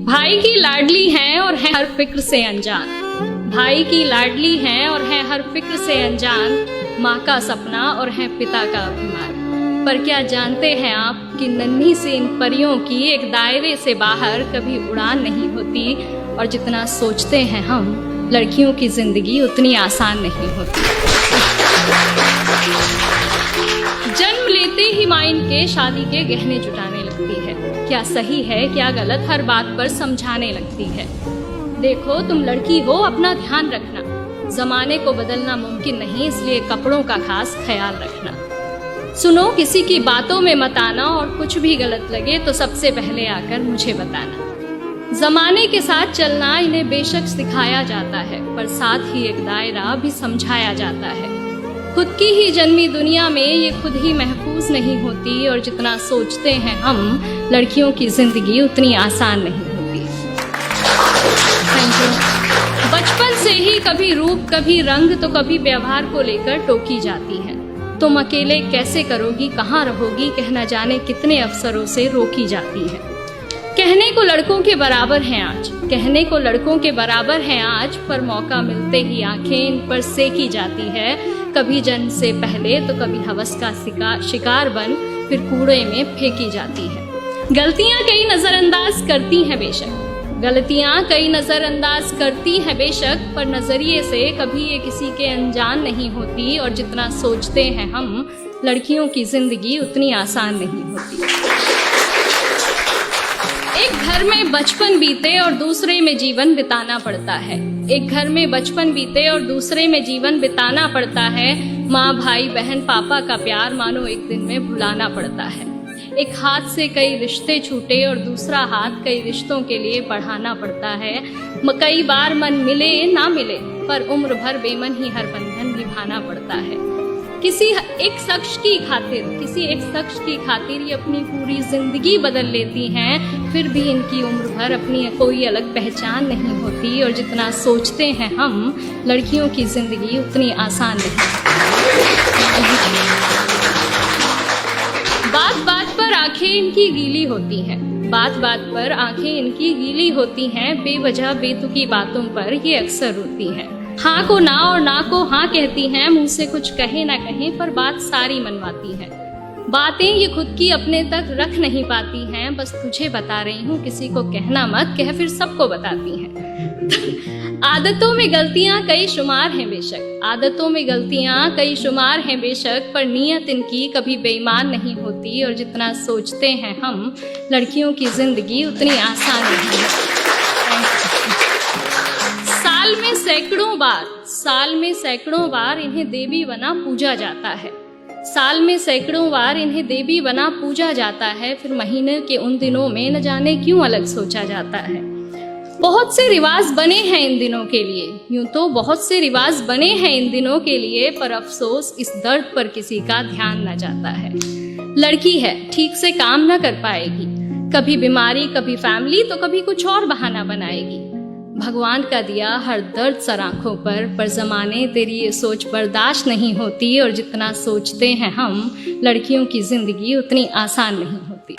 भाई की लाडली हैं और है हर फिक्र से अनजान। भाई की लाडली हैं और है हर फिक्र से अनजान। माँ का सपना और है पिता का अभिमान। पर क्या जानते हैं आप कि नन्ही सी इन परियों की एक दायरे से बाहर कभी उड़ान नहीं होती, और जितना सोचते हैं हम लड़कियों की जिंदगी उतनी आसान नहीं होती। जन्म लेते ही माँ इनके शादी के गहने जुटाने लगती है। क्या सही है क्या गलत हर बात पर समझाने लगती है। देखो तुम लड़की हो, अपना ध्यान रखना। जमाने को बदलना मुमकिन नहीं, इसलिए कपड़ों का खास ख्याल रखना। सुनो, किसी की बातों में मत आना, और कुछ भी गलत लगे तो सबसे पहले आकर मुझे बताना। जमाने के साथ चलना इन्हें बेशक सिखाया जाता है, पर साथ ही एक दायरा भी समझाया जाता है। खुद की ही जन्मी दुनिया में ये खुद ही महफूज नहीं होती, और जितना सोचते हैं हम लड़कियों की जिंदगी उतनी आसान नहीं होती। Thank you. बचपन से ही कभी रूप कभी रंग तो कभी व्यवहार को लेकर टोकी जाती है। तुम अकेले कैसे करोगी, कहाँ रहोगी, कहना जाने कितने अवसरों से रोकी जाती है। कहने को लड़कों के बराबर हैं आज, कहने को लड़कों के बराबर हैं आज, पर मौका मिलते ही आंखें इन पर सेकी जाती है। कभी जन्म से पहले तो कभी हवस का शिकार बन फिर कूड़े में फेंकी जाती है। गलतियां कई नजरअंदाज करती हैं बेशक, गलतियां कई नजरअंदाज करती हैं बेशक, पर नजरिए से कभी ये किसी के अनजान नहीं होती, और जितना सोचते हैं हम लड़कियों की जिंदगी उतनी आसान नहीं होती। एक घर में बचपन बीते और दूसरे में जीवन बिताना पड़ता है। एक घर में बचपन बीते और दूसरे में जीवन बिताना पड़ता है। माँ, भाई, बहन, पापा का प्यार मानो एक दिन में भुलाना पड़ता है। एक हाथ से कई रिश्ते छूटे और दूसरा हाथ कई रिश्तों के लिए बढ़ाना पड़ता है। कई बार मन मिले ना मिले, पर उम्र भर बेमन ही हर बंधन निभाना पड़ता है। किसी एक शख्स की खातिर ये अपनी पूरी जिंदगी बदल लेती हैं, फिर भी इनकी उम्र भर अपनी कोई अलग पहचान नहीं होती, और जितना सोचते हैं हम लड़कियों की जिंदगी उतनी आसान नहीं। बात बात पर आंखें इनकी गीली होती हैं, बात बात पर आंखें इनकी गीली होती हैं। बेवजह बेतुकी बातों पर ये अक्सर रोती हैं। हाँ को ना और ना को हाँ कहती हैं, मुंह से कुछ कहे ना कहें पर बात सारी मनवाती हैं। बातें ये खुद की अपने तक रख नहीं पाती हैं, बस तुझे बता रही हूँ, किसी को कहना मत, कह फिर सबको बताती हैं। आदतों में गलतियां कई शुमार हैं बेशक, आदतों में गलतियां कई शुमार हैं बेशक, पर नीयत इनकी कभी बेईमान नहीं होती, और जितना सोचते हैं हम लड़कियों की जिंदगी उतनी आसान नहीं है। साल में सैकड़ों बार इन्हें देवी बना पूजा जाता है। साल में सैकड़ों बार इन्हें देवी बना पूजा जाता है, फिर महीने के उन दिनों में न जाने क्यों अलग सोचा जाता है। बहुत से रिवाज बने हैं इन दिनों के लिए, यूं तो बहुत से रिवाज बने हैं इन दिनों के लिए, पर अफसोस इस दर्द पर किसी का ध्यान न जाता है। लड़की है, ठीक से काम न कर पाएगी, कभी बीमारी, कभी फैमिली, तो कभी कुछ और बहाना बनाएगी। भगवान का दिया हर दर्द सर आंखों पर जमाने तेरी ये सोच बर्दाश्त नहीं होती, और जितना सोचते हैं हम लड़कियों की जिंदगी उतनी आसान नहीं होती।